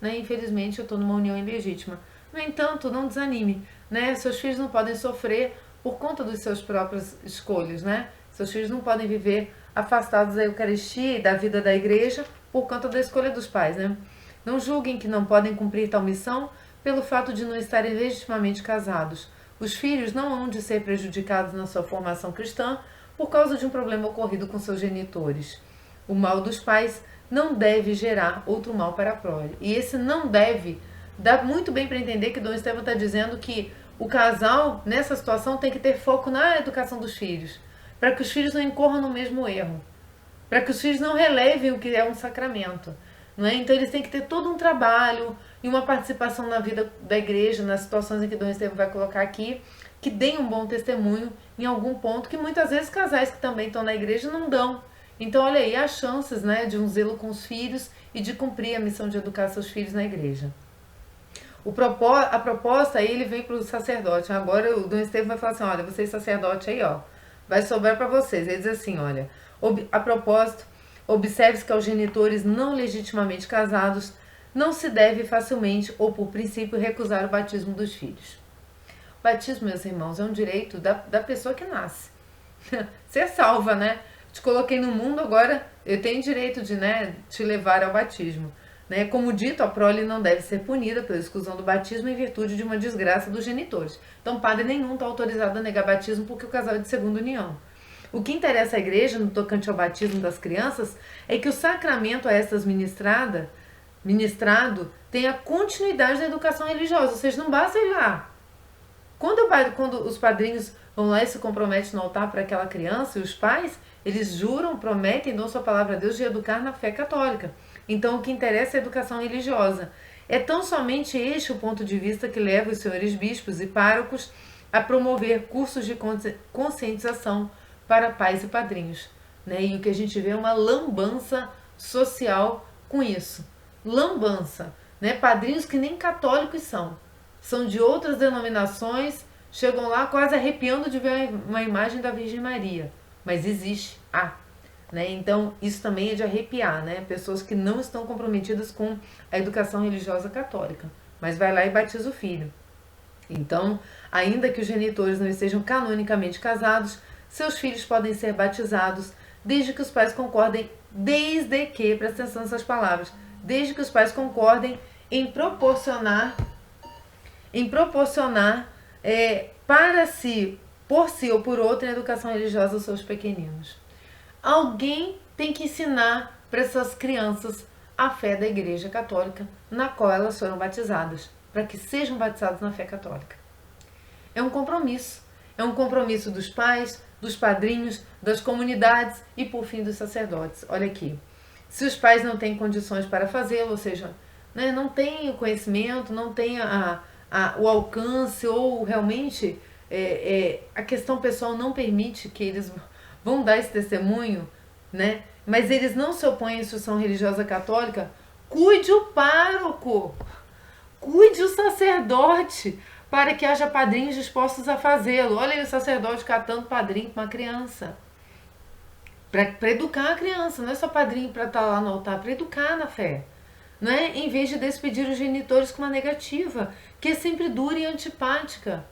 né, infelizmente, eu estou numa união ilegítima. No entanto, não desanime, né? Seus filhos não podem sofrer por conta das suas próprias escolhas, né? Seus filhos não podem viver afastados da Eucaristia e da vida da igreja por conta da escolha dos pais, né? Não julguem que não podem cumprir tal missão pelo fato de não estarem legitimamente casados. Os filhos não hão de ser prejudicados na sua formação cristã por causa de um problema ocorrido com seus genitores. O mal dos pais não deve gerar outro mal para a prole. E esse não deve dá muito bem para entender que Dom Estevam está dizendo que o casal, nessa situação, tem que ter foco na educação dos filhos, para que os filhos não incorram no mesmo erro, para que os filhos não relevem o que é um sacramento. Não é? Então eles têm que ter todo um trabalho e uma participação na vida da igreja, nas situações em que Dom Estevam vai colocar aqui, que deem um bom testemunho em algum ponto, que muitas vezes casais que também estão na igreja não dão. Então olha aí as chances, né, de um zelo com os filhos e de cumprir a missão de educar seus filhos na igreja. A proposta aí ele vem para o sacerdote. Agora o Dom Estevam vai falar assim, olha, vocês sacerdote aí, ó, vai sobrar para vocês. Ele diz assim, olha, a propósito, observe-se que aos genitores não legitimamente casados não se deve facilmente ou por princípio recusar o batismo dos filhos. O batismo, meus irmãos, é um direito da pessoa que nasce. Você é salva, né? Te coloquei no mundo, agora eu tenho direito de, né, te levar ao batismo. Né? Como dito, a prole não deve ser punida pela exclusão do batismo em virtude de uma desgraça dos genitores. Então, padre nenhum está autorizado a negar batismo porque o casal é de segunda união. O que interessa à igreja no tocante ao batismo das crianças é que o sacramento a estas ministrado tenha continuidade na educação religiosa, ou seja, não basta ir lá. Quando os padrinhos vão lá e se comprometem no altar para aquela criança e os pais, eles juram, prometem, dão sua palavra a Deus de educar na fé católica. Então, o que interessa é a educação religiosa. É tão somente este o ponto de vista que leva os senhores bispos e párocos a promover cursos de conscientização para pais e padrinhos. Né? E o que a gente vê é uma lambança social com isso. Lambança. Né? Padrinhos que nem católicos são de outras denominações, chegam lá quase arrepiando de ver uma imagem da Virgem Maria. Mas existe. Né? Então, isso também é de arrepiar, né? Pessoas que não estão comprometidas com a educação religiosa católica, mas vai lá e batiza o filho. Então, ainda que os genitores não estejam canonicamente casados, seus filhos podem ser batizados desde que os pais concordem, presta atenção nessas palavras, desde que os pais concordem em proporcionar para si, por si ou por outra, a educação religiosa aos seus pequeninos. Alguém tem que ensinar para essas crianças a fé da Igreja Católica, na qual elas foram batizadas, para que sejam batizadas na fé católica. É um compromisso dos pais, dos padrinhos, das comunidades e, por fim, dos sacerdotes. Olha aqui, se os pais não têm condições para fazê-lo, ou seja, né, não têm o conhecimento, não têm o alcance ou realmente a questão pessoal não permite que eles vão dar esse testemunho, né? Mas eles não se opõem à instrução religiosa católica, cuide o pároco, cuide o sacerdote, para que haja padrinhos dispostos a fazê-lo. Olha aí o sacerdote catando padrinho para uma criança. Para educar a criança, não é só padrinho para estar lá no altar, para educar na fé. Né? Em vez de despedir os genitores com uma negativa, que é sempre dura e antipática.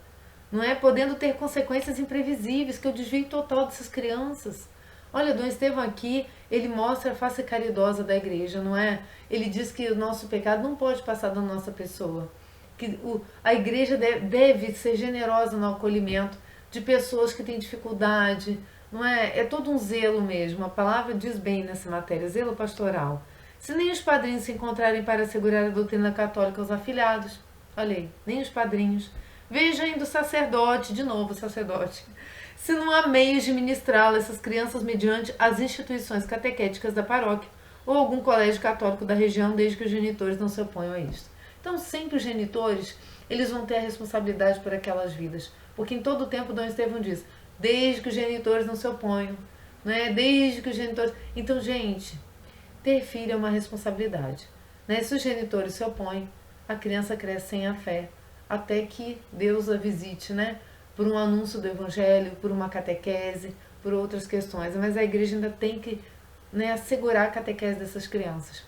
não é? Podendo ter consequências imprevisíveis, que é o desvio total dessas crianças. Olha, Dom Estevão aqui, ele mostra a face caridosa da igreja, não é? Ele diz que o nosso pecado não pode passar da nossa pessoa. Que a igreja deve ser generosa no acolhimento de pessoas que têm dificuldade, não é? É todo um zelo mesmo. A palavra diz bem nessa matéria, zelo pastoral. Se nem os padrinhos se encontrarem para assegurar a doutrina católica aos afilhados, olha aí, nem os padrinhos. Veja ainda o sacerdote, de novo o sacerdote. Se não há meios de ministrá-la essas crianças mediante as instituições catequéticas da paróquia ou algum colégio católico da região, desde que os genitores não se oponham a isto. Então, sempre os genitores, eles vão ter a responsabilidade por aquelas vidas. Porque em todo o tempo Dom Estevão diz, desde que os genitores não se oponham, né? Desde que os genitores... Então, gente, ter filho é uma responsabilidade, né? Se os genitores se opõem, a criança cresce sem a fé, até que Deus a visite, né? Por um anúncio do evangelho, por uma catequese, por outras questões. Mas a igreja ainda tem que, né, assegurar a catequese dessas crianças,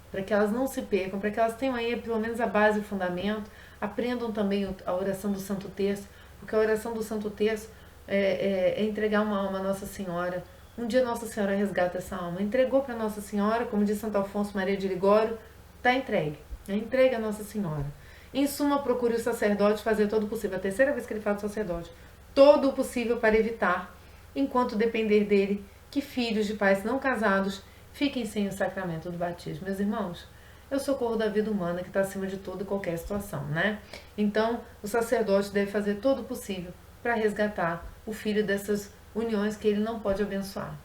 para que elas não se percam, para que elas tenham aí pelo menos a base e o fundamento, aprendam também a oração do Santo Terço, porque a oração do Santo Terço é entregar uma alma a Nossa Senhora. Um dia Nossa Senhora resgata essa alma. Entregou para Nossa Senhora, como diz Santo Afonso Maria de Ligório, está entregue. É entregue a Nossa Senhora. Em suma, procure o sacerdote fazer todo o possível. A terceira vez que ele fala do sacerdote. Todo o possível para evitar, enquanto depender dele, que filhos de pais não casados fiquem sem o sacramento do batismo. Meus irmãos, é o socorro da vida humana que está acima de toda e qualquer situação, né? Então, o sacerdote deve fazer todo o possível para resgatar o filho dessas uniões que ele não pode abençoar.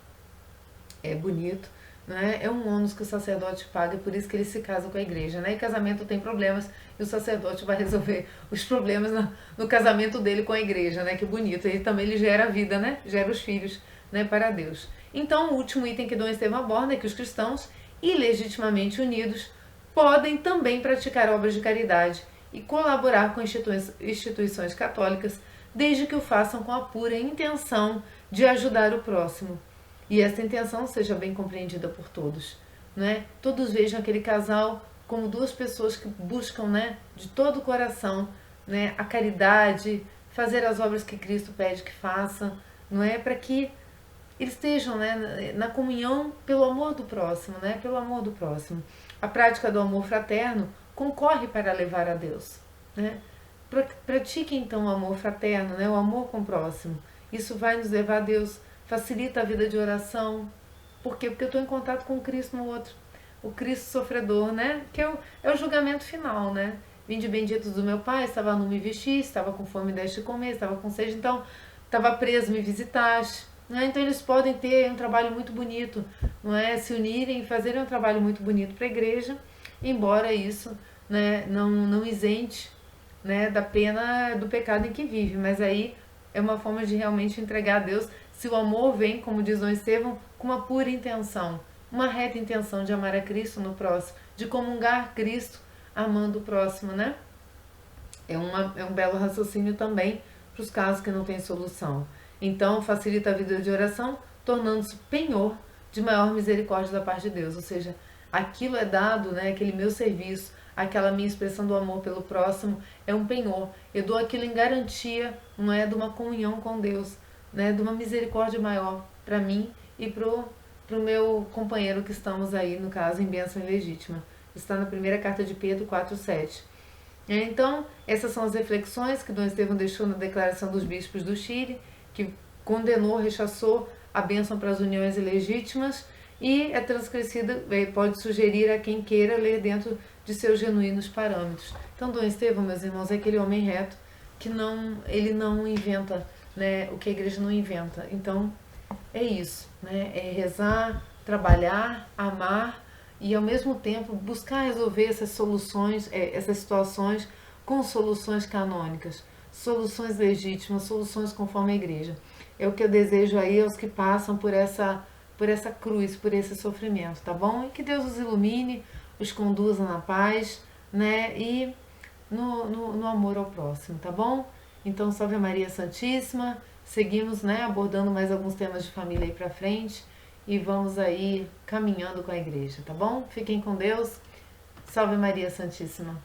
É bonito, né? É um ônus que o sacerdote paga, por isso que ele se casa com a igreja, né? E casamento tem problemas e o sacerdote vai resolver os problemas no casamento dele com a igreja, né? Que bonito. Ele também gera a vida, né? Gera os filhos, né? Para Deus. Então, o último item que Dom Estevão aborda é que os cristãos, ilegitimamente unidos, podem também praticar obras de caridade e colaborar com instituições católicas, desde que o façam com a pura intenção de ajudar o próximo. E essa intenção seja bem compreendida por todos, né? Todos vejam aquele casal como duas pessoas que buscam, né, de todo o coração, né, a caridade, fazer as obras que Cristo pede que façam, não é? Para que eles estejam, né, na comunhão pelo amor do próximo, né? Pelo amor do próximo. A prática do amor fraterno concorre para levar a Deus, né? Pratique então o amor fraterno, né? O amor com o próximo. Isso vai nos levar a Deus, facilita a vida de oração. Por quê? Porque eu estou em contato com o Cristo no outro. O Cristo sofredor, né? Que é o julgamento final, né? Vinde benditos do meu Pai, estava nu, me vestiste, estava com fome, me deste comer, estava com sede, então estava preso, me visitaste. Né? Então eles podem ter um trabalho muito bonito, não é? Se unirem e fazerem um trabalho muito bonito para a igreja, embora isso, né, não isente, né, da pena do pecado em que vive. Mas aí é uma forma de realmente entregar a Deus, se o amor vem, como diz Dom Estevão, com uma pura intenção, uma reta intenção de amar a Cristo no próximo, de comungar Cristo amando o próximo, né? É um belo raciocínio também para os casos que não têm solução. Então, facilita a vida de oração, tornando-se penhor de maior misericórdia da parte de Deus. Ou seja, aquilo é dado, né, aquele meu serviço, aquela minha expressão do amor pelo próximo, é um penhor. Eu dou aquilo em garantia, não é, de uma comunhão com Deus, né, de uma misericórdia maior para mim e para o meu companheiro que estamos aí, no caso, em bênção ilegítima. Está na primeira carta de Pedro 4,7. Então, essas são as reflexões que Dom Estevão deixou na declaração dos bispos do Chile, que condenou, rechaçou a bênção para as uniões ilegítimas e é transcrescida, pode sugerir a quem queira ler dentro de seus genuínos parâmetros. Então, Dom Estevão, meus irmãos, é aquele homem reto que ele não inventa, né, o que a igreja não inventa. Então, é isso, né, é rezar, trabalhar, amar e, ao mesmo tempo, buscar resolver essas soluções, essas situações com soluções canônicas, soluções legítimas, soluções conforme a igreja. É o que eu desejo aí aos que passam por essa cruz, por esse sofrimento, tá bom? E que Deus os ilumine, os conduza na paz, né? E no amor ao próximo, tá bom? Então, salve Maria Santíssima. Seguimos, né, abordando mais alguns temas de família aí pra frente e vamos aí caminhando com a igreja, tá bom? Fiquem com Deus. Salve Maria Santíssima.